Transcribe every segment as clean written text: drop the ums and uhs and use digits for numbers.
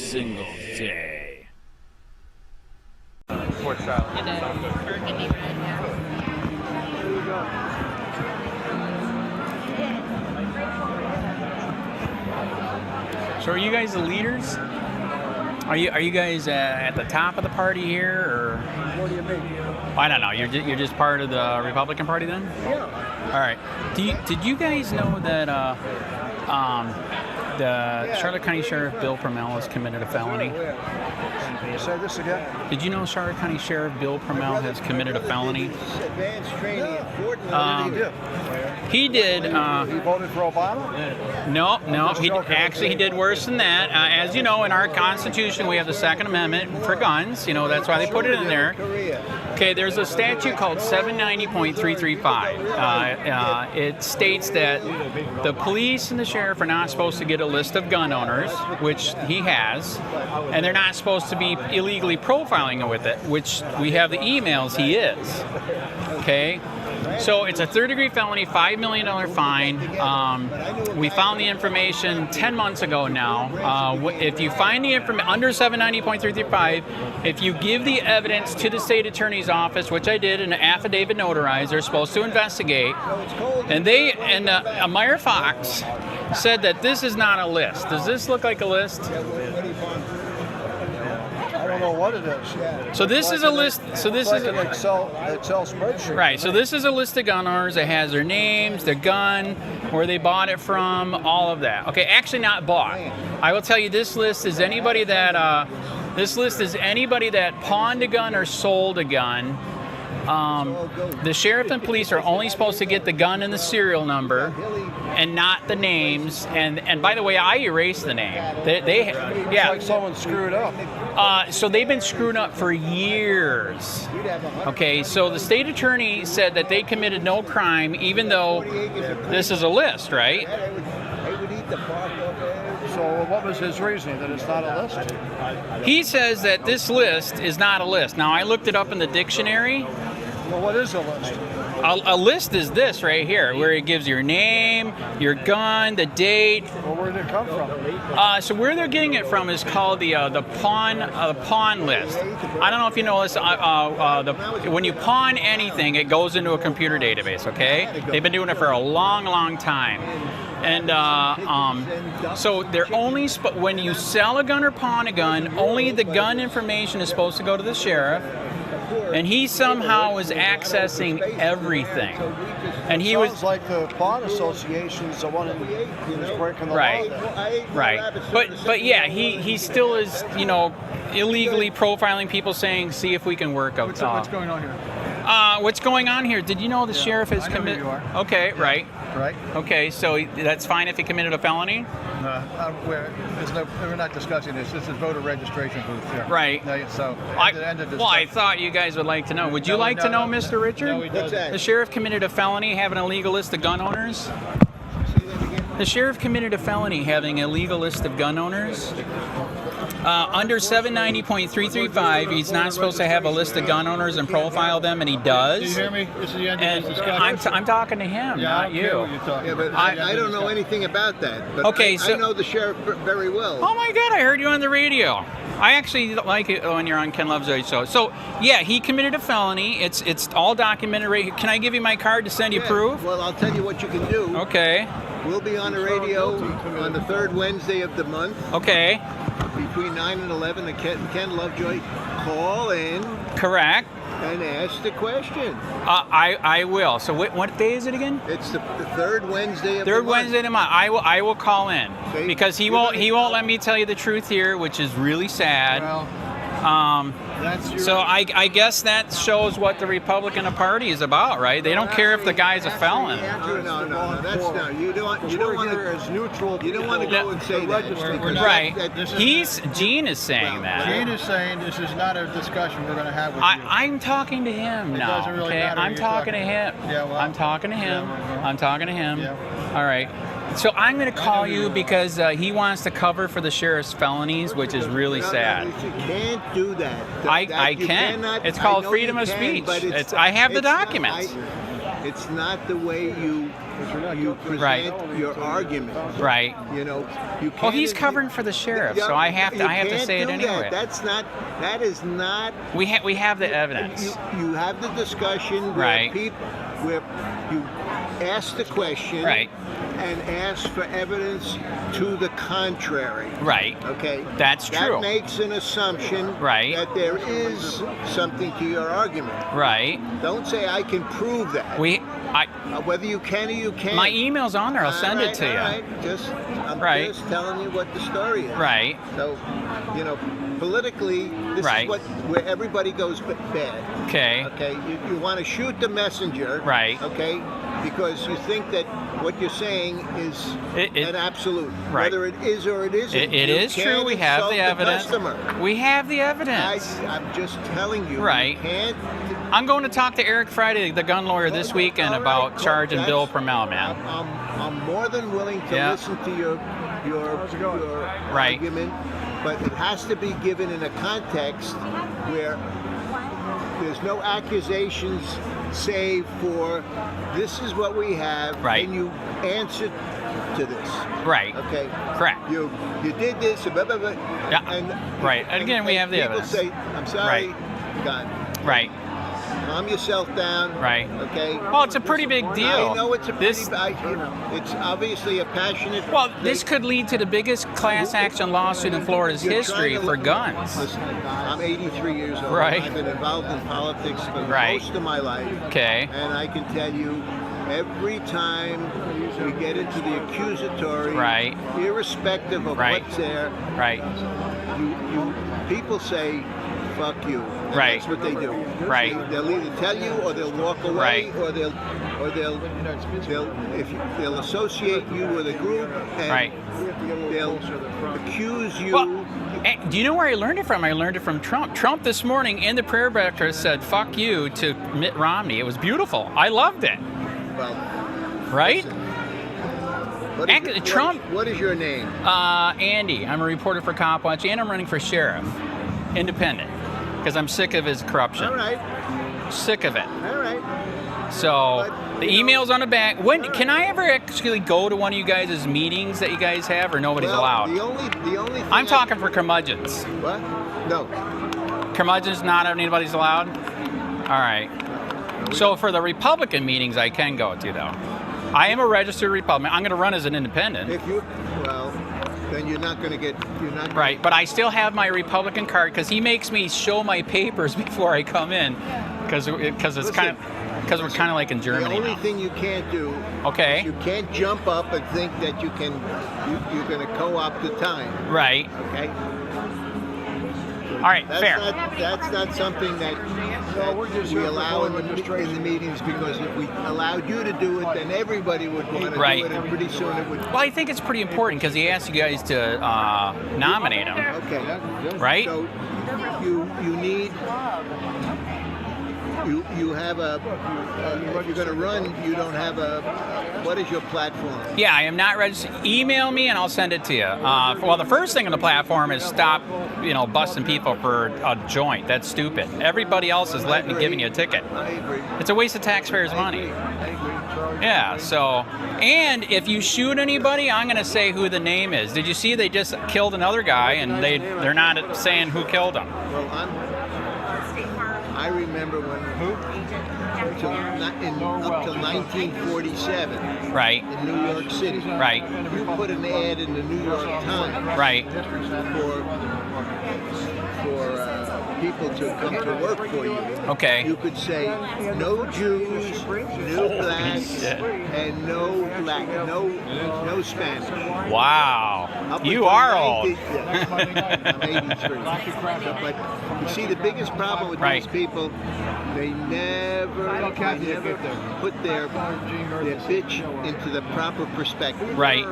single day. Sports silence. Burgundy red, yeah. So are you guys the leaders? Are you guys at the top of the party here, or? What do you mean? I don't know. You're just part of the Republican Party then? Yeah. All right. Did you guys know that the Charlotte County Sheriff Bill Prummell has committed a felony? Can you say this again? Did you know Charlotte County Sheriff Bill Prummell has committed a felony? Advanced training important. He did. He voted for Obama? No. He did worse than that. As you know, in our Constitution, we have the Second Amendment for guns. You know, that's why they put it in there. Okay, there's a statute called 790.335. It states that the police and the sheriff are not supposed to get a list of gun owners, which he has, and they're not supposed to be illegally profiling with it, which we have the emails he is. Okay? So it's a third-degree felony, $5 million fine. We found the information 10 months ago now. If you find the information under 790.335, if you give the evidence to the state attorney's office, which I did, in an affidavit notarized, they're supposed to investigate. And Meyer Fox said that this is not a list. Does this look like a list? I don't know what it is. So this is a list. So this is an Excel spreadsheet. Right. So this is a list of gun owners. It has their names, their gun, where they bought it from, all of that. Okay, actually not bought. I will tell you, this list is anybody that pawned a gun or sold a gun. The sheriff and police are only supposed to get the gun and the serial number, and not the names. And by the way, I erased the name. It's like someone screwed up. So they've been screwed up for years. Okay, so the state attorney said that they committed no crime, even though this is a list, right? So what was his reasoning, that it's not a list? He says that this list is not a list. Now, I looked it up in the dictionary. Well, what is a list? A list is this right here, where it gives your name, your gun, the date. Well, where did it come from? So where they're getting it from is called the pawn list. I don't know if you know this. When you pawn anything, it goes into a computer database. Okay, they've been doing it for a long, long time. And so they're only when you sell a gun or pawn a gun, only the gun information is supposed to go to the sheriff. And he somehow was accessing everything. And he Sounds like the pawn association is the one who was breaking the law. Right. But yeah, he still is, you know, illegally profiling people, saying, see if we can work out. What's going on here? What's going on here? Did you know the sheriff has committed? Okay, right. Okay, so that's fine if he committed a felony? We're not discussing this. This is voter registration booth here. Right. So, I thought you guys would like to know. Would you like to know, Mr. Richard? No, he doesn't. The sheriff committed a felony having a legal list of gun owners. The sheriff committed a felony having a legal list of gun owners. Under 790.335, he's not supposed to have a list of gun owners and profile them, and he does. Do you hear me? This is the end and of this discussion. I'm talking to him, not you. Yeah, but I don't know anything about that. But okay, I know the sheriff very well. Oh my God, I heard you on the radio. I actually like it when you're on Ken Love's Radio Show. So yeah, he committed a felony. It's all documented right here. Can I give you my card to send you proof? Well, I'll tell you what you can do. Okay. We'll be on the radio on the third Wednesday of the month. Okay. Between 9 and 11, and Ken Lovejoy, call in. Correct. And ask the question. I will. So what day is it again? It's the third Wednesday of the month. Third Wednesday of the month. I will call in. Okay. Because he won't let me tell you the truth here, which is really sad. Well, so I guess that shows what the Republican Party is about, right? They don't care if the guy's a felon. No, that's not. You don't want to. You don't want to go and say that. Right. Gene is saying that. Gene is saying this is not a discussion we're going to have with you. I'm talking to him now. Doesn't really okay, matter. I'm talking to him. Yeah, well, I'm talking to him. Yeah, I'm talking to him. Yeah. All right. So I'm going to call you because he wants to cover for the sheriff's felonies, which is really sad. You can't do that. I can. It's called freedom of speech. I have the documents. It's not the way you you present your argument. Right. You know, you can't. Well, he's covering for the sheriff, so I have to say it anyway. That is not. We have the evidence. You have the discussion where where you ask the question. Right. And ask for evidence to the contrary. Right. Okay. That's true. That makes an assumption that there is something to your argument. Right. Don't say I can prove that. Whether you can or you can't. My email's on there. I'll send it to you. I'm just telling you what the story is. Right. So, you know, politically, this is where everybody goes bad. Okay. Okay. You want to shoot the messenger. Right. Okay. Because you think that what you're saying is an absolute. Right. Whether it is or it isn't. It is true. We have the evidence. We have the evidence. I'm just telling you. Right. You can't. I'm going to talk to Eric Friday, the gun lawyer, this weekend about charging Bill Prummell, man. I'm more than willing to listen to your argument, but it has to be given in a context where there's no accusations save for this is what we have, and you answer to this. Right. Okay. Correct. You did this, blah, blah, blah, And again, we have the evidence. People say, I'm sorry, gun. Right. Calm yourself down. Right. Okay. Well, it's a pretty big deal. I know it's a pretty. It's obviously a passionate. Well, this could lead to the biggest class action lawsuit in Florida's history for guns. Listen, I'm 83 years old. Right. I've been involved in politics for most of my life. Okay. And I can tell you, every time we get into the accusatory, irrespective of what's there, you people say, "Fuck you." And that's what they do. Right. They'll either tell you, or they'll walk away, or they'll associate you with a group, and they'll accuse you. Well, do you know where I learned it from? I learned it from Trump. Trump this morning in the prayer breakfast said "fuck you" to Mitt Romney. It was beautiful. I loved it. Well, right? Listen, Trump. What is your name? Andy. I'm a reporter for COPWATCH, and I'm running for sheriff, independent, because I'm sick of his corruption. All right. Sick of it. All right. So the email's on the back. When can I ever actually go to one of you guys' meetings that you guys have, or nobody's allowed? The only thing I'm talking for curmudgeons. What? No. Curmudgeons, not anybody's allowed? All right. So for the Republican meetings, I can go to, though. I am a registered Republican. I'm going to run as an independent. Then you're not going to get. Right, but I still have my Republican card because he makes me show my papers before I come in, because we're kind of like in Germany. The only thing you can't do. Okay. Is you can't jump up and think that you're going to co-opt the time. Right. Okay. All right, fair. That's not something that we allow in the meetings, because if we allowed you to do it, then everybody would want to do it, and pretty soon it would. Well, I think it's pretty important because he asked you guys to nominate him. Okay. Right? So you need. You have if you're going to run, you don't have what is your platform? Yeah, I am not registered. Email me and I'll send it to you. Well, the first thing on the platform is stop, busting people for a joint. That's stupid. Everybody else is giving you a ticket. I agree. It's a waste of taxpayers' money. I agree. Yeah, so, and if you shoot anybody, I'm going to say who the name is. Did you see they just killed another guy, and they're not saying who killed him? Well, I remember when up till 1947, right, in New York City, right, you put an ad in the New York Times, right, for people to come to work for you. Okay. You could say no Jews, no blacks, and no Spanish. Wow. You are old. I'm 83. But you see, the biggest problem with these people, they never put their bitch into the proper perspective. Right.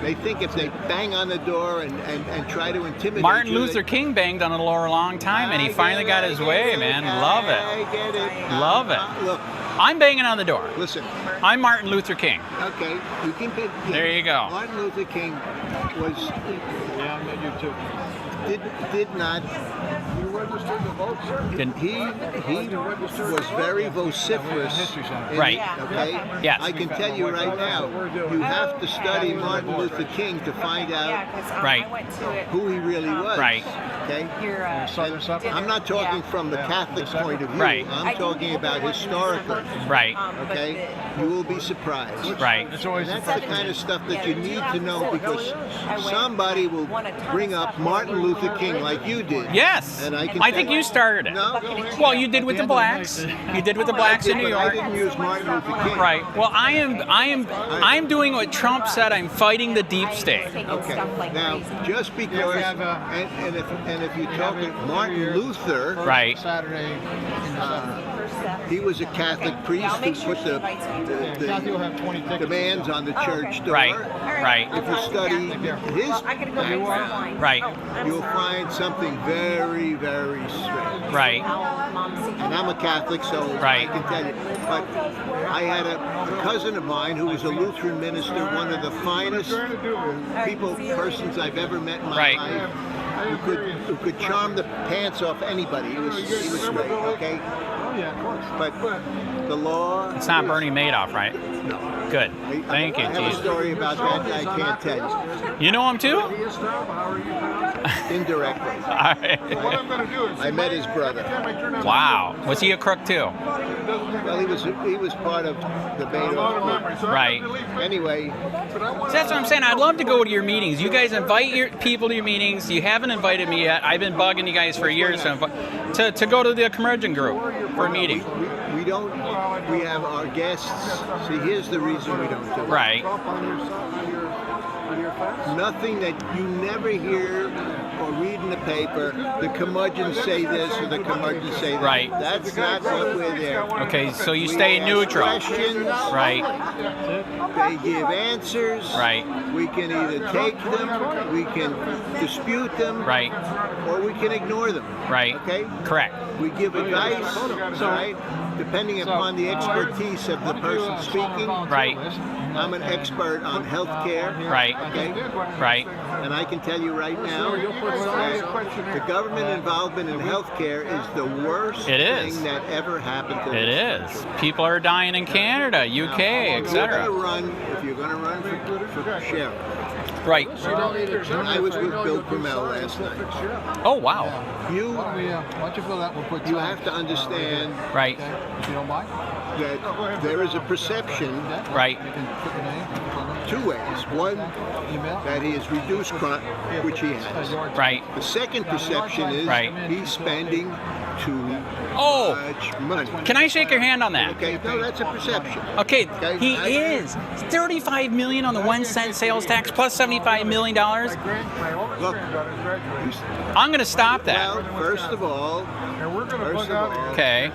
They think if they bang on the door and try to intimidate Martin Luther King banged on the door a long time, and he finally got his way, man. Love it. I get it. Love it. Look, I'm banging on the door. Listen. I'm Martin Luther King. Okay, you can pick. Yeah. There you go. Martin Luther King was. Yeah, I met you too. Did not. You registered to vote, sir? He was very vociferous. Right. Okay. Yes. I can tell you right now, you have to study Martin Luther King to find out Right. who he really was. Right. Okay. Southern I'm not talking from the Catholic point of view. Right. I'm talking about historically. Right. Okay. You will be surprised. Right. And that's the kind of stuff that you need to know because somebody will bring up Martin Luther King like you did. Yes. And I think you started it. No. Well, you did with the blacks. You did with the blacks in New I York. didn't use Martin Luther King. Right. Well, I'm doing what Trump said. I'm fighting the deep state. Okay. Now, just because, and if you're talking Martin Luther, Right. Saturday. he was a Catholic priest who put the demands on the church door. Right. Right. If you study his background, Right. you'll find something very, very strange. Right. And I'm a Catholic, so Right. I can tell you. But I had a cousin of mine who was a Lutheran minister, one of the finest persons I've ever met in my Right. life, who could charm the pants off anybody. He was great, okay? But the law. It's not Bernie Madoff, right? No. Good. Thank you, I have a Jesus. story about that I can't tell you. You know him too? Indirectly. All right. I met his brother. Wow. Was he a crook too? Well, he was part of the Madoff. Right. Anyway. So that's what I'm saying. I'd love to go to your meetings. You guys invite your people to your meetings. You haven't invited me yet. I've been bugging you guys for years to go to the convergent group for a meeting. We don't. We have our guests. See, here's the reason we don't do it. Right. Nothing that you never hear or read in the paper. The curmudgeons say this or the curmudgeons say that. Right. That's not what we're there. Okay, so you We stay ask neutral. Questions. Right. They give answers. Right. We can either take them, we can dispute them, Right. or we can ignore them. Right. Okay? Correct. We give advice, right? Depending upon the expertise of the person speaking. Right. I'm an expert on healthcare. Right. Okay? Right. And I can tell you right now that the government involvement in healthcare is the worst It is. thing that ever happened to It us. is. People are dying in Canada, UK, If you're etc. going to run for sheriff. Right. I was with Bill Prummell last night. Oh, wow. You Why don't you fill that? We'll put you have to understand Right. if you don't mind. that there is a perception Right. You can put your name. two ways. One, Email. that he has reduced crime, which he has. Right. The second perception is Right. he's spending too Oh, much money. can I shake your hand on that? Okay, no, that's a perception. Okay, he is. 35 million on the 1 cent sales tax plus $75 million. Look, I'm going to stop that. well, first of all, Okay.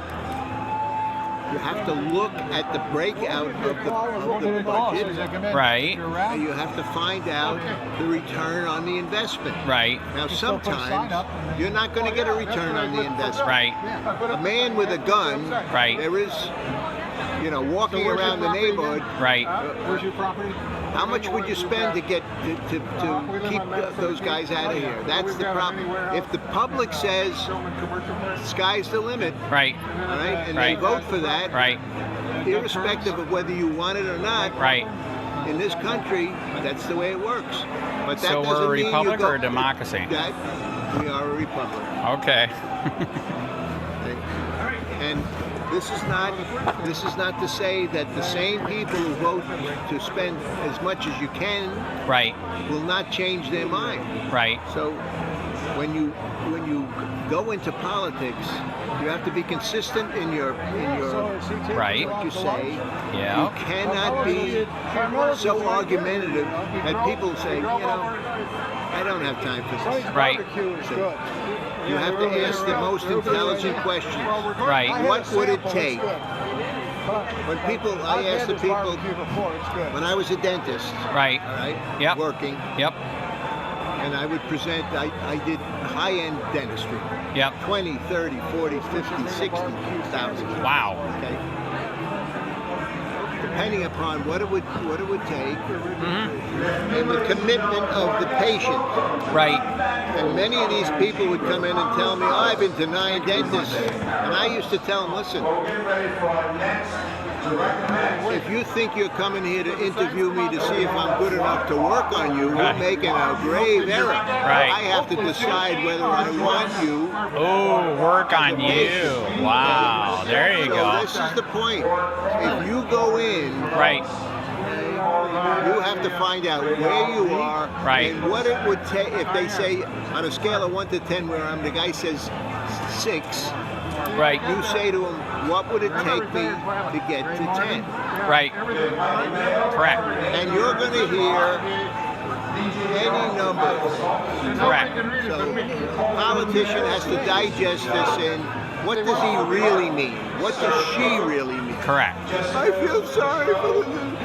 you have to look at the breakout of the budget. Right. And you have to find out the return on the investment. Right. Now, sometimes you're not going to get a return on the investment. Right. A man with a gun, Right. there is, walking around the neighborhood. Right. Where's your property? How much would you spend to get to keep those guys out of here? That's the problem. If the public says sky's the limit, Right. all right, and Right. they vote for that, Right. irrespective of whether you want it or not, Right. in this country, that's the way it works. But that So we're doesn't a mean republic you go, or a democracy? That we are a republic. Okay. And this is not to say that the same people who vote to spend as much as you can Right. will not change their mind. Right. So when you go into politics, you have to be consistent in your Right. what you say. Yeah. You cannot be so argumentative that people say, I don't have time for this. Right. You have to ask the most intelligent questions. Right. What would it take? When I ask the people, when I was a dentist, Right. all right, Yep. working, Yep. and I would present, I did high-end dentistry, Yep. 20, 30, 40, 50, 60,000. Wow. Okay. depending upon what it would take, and the commitment of the patient. Right. And many of these people would come in and tell me, oh, I've been to 9 dentists. And I used to tell them, listen, if you think you're coming here to interview me to see if I'm good enough to work on you, you're making a grave error. Right. I have to decide whether I want you. Oh, work on you. Wow. There you go. So this is the point. If you go in, right, you have to find out where you are and what it would take. If they say on a scale of 1 to 10, where the guy says 6, right, you say to him, what would it take me to get to 10? Right. Correct. And you're going to hear any number. Correct. So a politician has to digest this in, what does he really mean? What does she really mean? Correct. I feel sorry for them.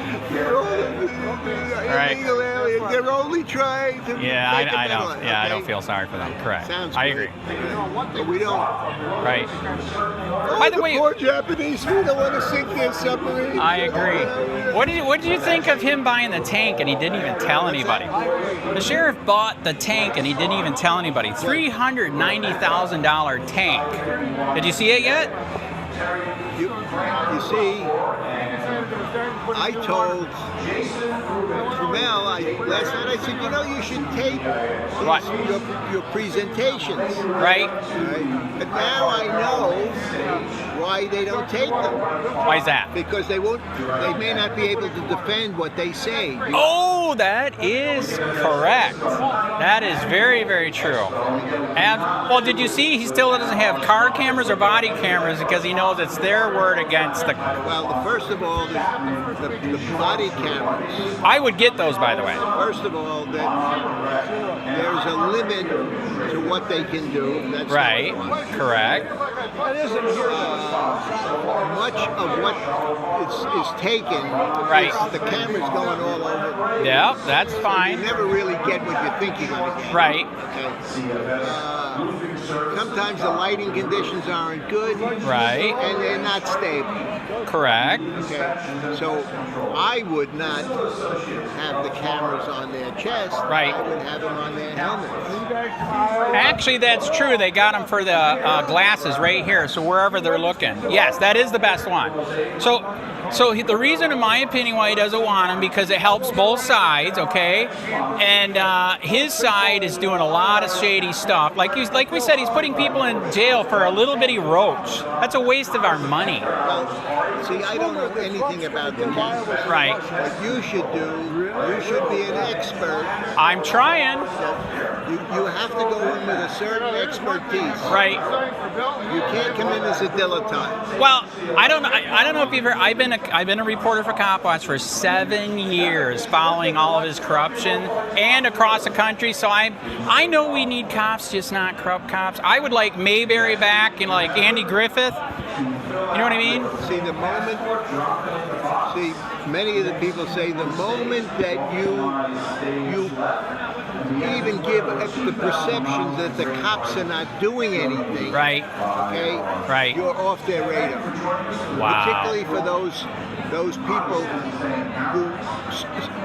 Illegal aliens. They're only trying to make I it better. don't. Yeah, I don't feel sorry for them. Correct. Sounds I great. agree. But we don't. Right. Oh, By the way, poor Japanese, we don't want to sink their submarine. I agree. What did you think of him buying the tank and he didn't even tell anybody? The sheriff bought the tank and he didn't even tell anybody. $390,000 tank. Did you see it yet? You see, I told Prummell last night, I said, you know, you should tape your presentations. Right. But now I know why they don't tape them. Why is that? Because they may not be able to defend what they say. Oh, that is correct. That is very, very true. Well, did you see he still doesn't have car cameras or body cameras because he knows it's their word against the... Well, first of all, the body cameras. I would get those, by the way. First of all, there's a limit to what they can do. That's right. Correct. Much of what is taken, the camera's going all over. Yeah, that's fine. You never really get what you think you're going to get. Right. Sometimes the lighting conditions aren't good. Right. And they're not stable. Correct. Okay. So I would not have the cameras on their chest. Right. I would have them on their helmets. Actually, that's true. They got them for the glasses right here, so wherever they're looking. Yes, that is the best one. So the reason, in my opinion, why he doesn't want them, because it helps both sides, okay? And his side is doing a lot of shady stuff. Like we said, he's putting people in jail for a little bitty roach. That's a waste of our money. Well, see, I don't know anything about the cameras. Right. What you should do, you should be an expert. I'm trying. You have to go in with a certain expertise. Right. You can't come in as a dilettante. Well, I don't know if you've heard. I've been a reporter for COPWATCH for 7 years, following all of his corruption and across the country. So I know we need cops, just not corrupt cops. I would like Mayberry back, and like Andy Griffith. You know what I mean? See, many of the people say the moment that you even give the perception that the cops are not doing anything. Right. Okay. Right. You're off their radar. Wow. Particularly for those people who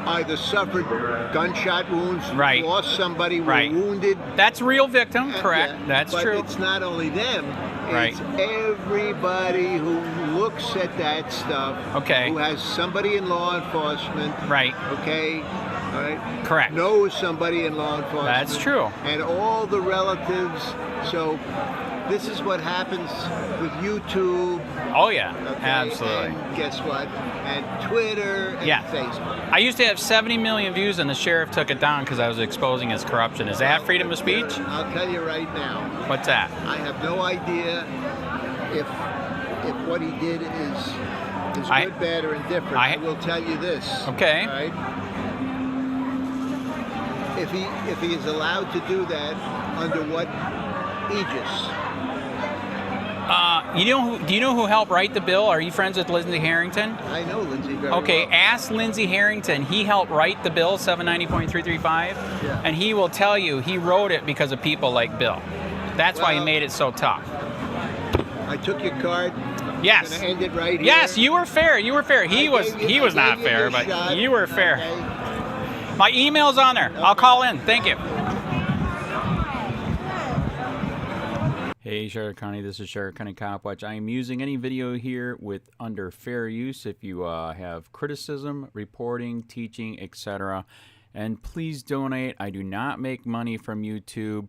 either suffered gunshot wounds, lost somebody, were wounded. That's real victim, correct? Yeah, that's true. But it's not only them. It's everybody who looks at that stuff. Okay. Who has somebody in law enforcement. Right. Okay. All right. Correct. Knows somebody in law enforcement. That's true. And all the relatives. So this is what happens with YouTube. Oh yeah, okay? absolutely. And guess what? And Twitter and Facebook. I used to have 70 million views, and the sheriff took it down because I was exposing his corruption. Is that freedom of speech? I'll tell you right now. What's that? I have no idea if what he did is good, bad, or indifferent. I will tell you this. Okay. All right? If he is allowed to do that, under what aegis? Do you know who helped write the bill? Are you friends with Lindsey Harrington? I know Lindsey very Okay, well. ask Lindsey Harrington. He helped write the bill, 790.335, and he will tell you he wrote it because of people like Bill. That's why he made it so tough. I took your card. Yes. Gonna end it right here. Yes, you were fair. You were fair. He was not fair, but shot. you were fair. Okay. My email's on there. I'll call in. Thank you. Hey, Sherri County. This is Sherri County Cop Watch. I am using any video here with under fair use. If you have criticism, reporting, teaching, etc., and please donate. I do not make money from YouTube,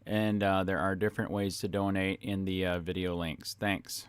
and there are different ways to donate in the video links. Thanks.